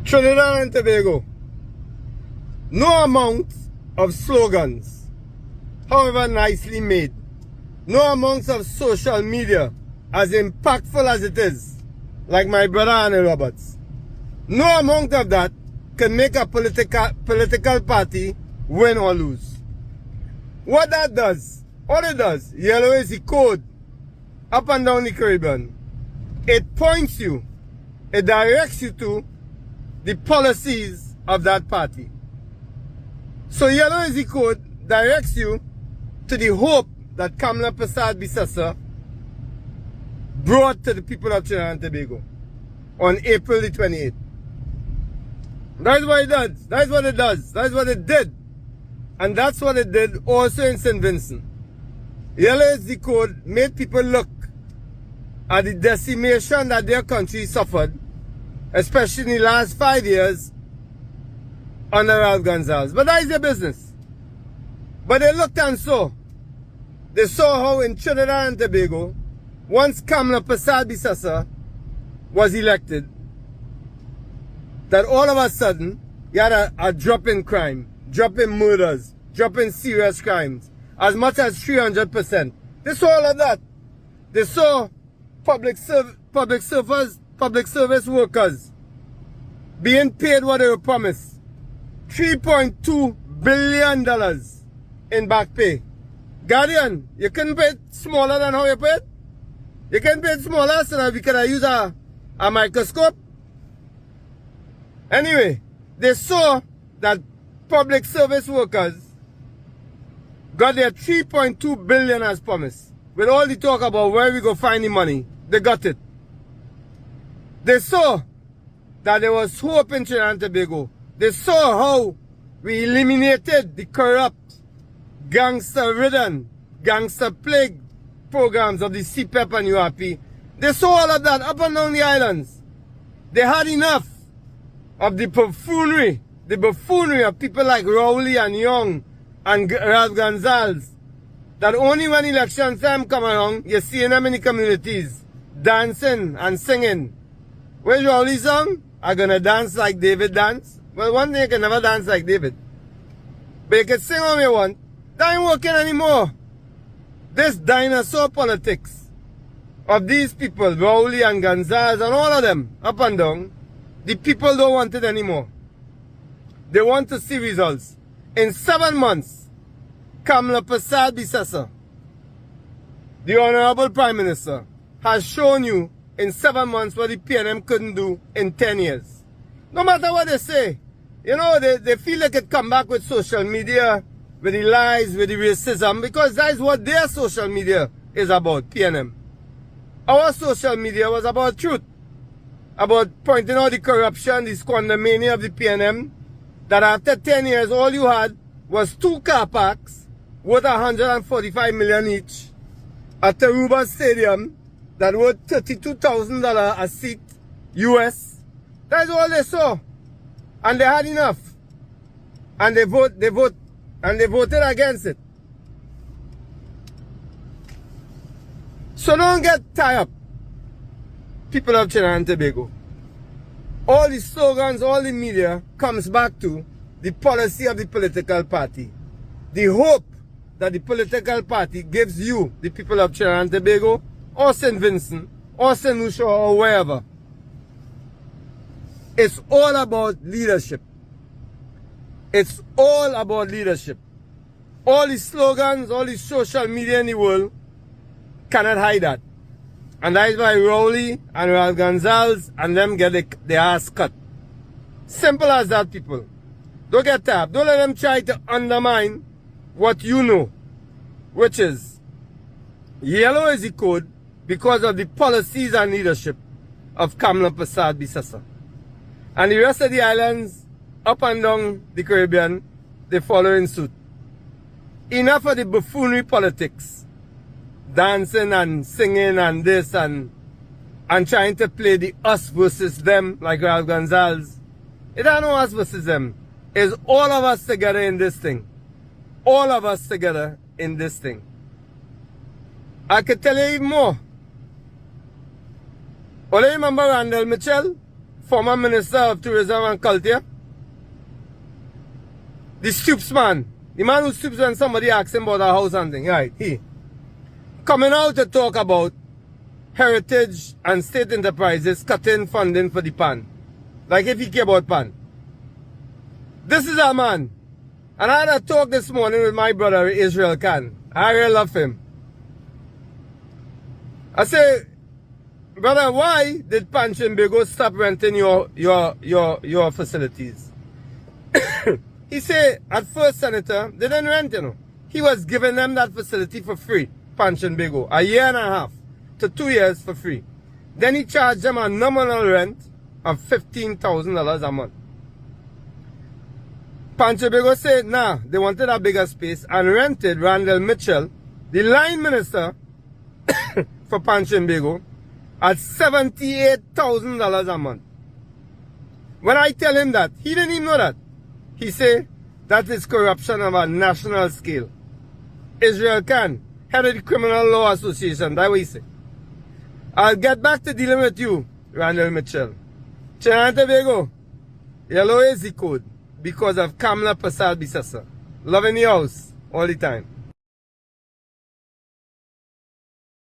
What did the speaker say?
Trinidad and Tobago. No amount of slogans, however nicely made, no amount of social media, as impactful as it is, like my brother Annie Roberts, no amount of that can make a political party win or lose. What that does, all it does, yellow is the code up and down the Caribbean. It points you, it directs you to the policies of that party. So yellow is the code directs you to the hope that Kamla Bissassa brought to the people of Trinidad and Tobago on April the 28th. That's what it does. That's what it does. That's what it did. And that's what it did also in St. Vincent. Yellow is the code made people look at the decimation that their country suffered, especially in the last 5 years under Ralph Gonsalves. But that is their business. But they looked and saw. They saw how in Trinidad and Tobago, once Kamla Bissassa was elected, that all of a sudden, you had a drop in crime, drop in murders, drop in serious crimes, as much as 300%. They saw all of that. They saw public service workers being paid what they were promised. $3.2 billion in back pay. Guardian, you couldn't pay it smaller than how you paid? You can pay it smaller so that we could use a microscope. Anyway, they saw that public service workers got their $3.2 billion as promised. With all the talk about where we go find the money, they got it. They saw that there was hope in Trinidad and Tobago. They saw how we eliminated the corrupt, gangster-ridden, gangster-plagued programs of the CPEP and URP. They saw all of that up and down the islands. They had enough of the buffoonery of people like Rowley and Young and Ralph Gonsalves, that only when election time come along, you see them in the communities dancing and singing. Where's Rowley's song? I'm gonna dance like David dance. Well, one day you can never dance like David, but you can sing all you want. That ain't working anymore. This dinosaur politics of these people, Rowley and Gonsalves and all of them, up and down, the people don't want it anymore. They want to see results. In 7 months, Kamla Bissassa, the Honorable Prime Minister, has shown you in 7 months what the PNM couldn't do in 10 years. No matter what they say, you know, they feel like it come back with social media, with the lies, with the racism, because that is what their social media is about, PNM. Our social media was about truth, about pointing out the corruption, the squandermania of the PNM, that after 10 years, all you had was 2 car parks worth $145 million each at Taruba Stadium that worth $32,000 a seat, US. That's all they saw. And they had enough. And they voted against it. So don't get tired up, people of Trinidad and Tobago. All the slogans, all the media comes back to the policy of the political party. The hope that the political party gives you, the people of Trinidad and Tobago, or St. Vincent, or St. Lucia, or wherever. It's all about leadership. It's all about leadership. All the slogans, all the social media in the world cannot hide that. And that is why Rowley and Ralph Gonsalves and them get their ass cut. Simple as that, people. Don't get tapped. Don't let them try to undermine what you know, which is yellow is the code because of the policies and leadership of Kamla Bissassa. And the rest of the islands, up and down the Caribbean, they follow in suit. Enough of the buffoonery politics. Dancing and singing and this and trying to play the us versus them like Ralph Gonsalves. It ain't no us versus them. It's all of us together in this thing. All of us together in this thing. I could tell you even more. Well, you remember Randall Mitchell former Minister of Tourism and Culture. The Stoops man. The man who stoops when somebody asks him about a house and thing. Right, he. Coming out to talk about heritage and state enterprises cutting funding for the PAN. Like if he care about PAN. This is a man. And I had a talk this morning with my brother Israel Khan. I really love him. I say, brother, why did Panchenbego stop renting your facilities? He said, at first, Senator, they didn't rent, you know. He was giving them that facility for free, Panchenbego, a year and a half to 2 years for free. Then he charged them a nominal rent of $15,000 a month. Panchenbego said, nah, they wanted a bigger space and rented Randall Mitchell, the line minister for Panchenbego, at $78,000 a month. When I tell him that, he didn't even know that. He say that is corruption of a national scale. Israel Khan, head of the Criminal Law Association, that's what he say. I'll get back to dealing with you, Randall Mitchell. T&T-Yellow, yellow is the code because of Kamla Pasal Bisasa. Love in the house all the time.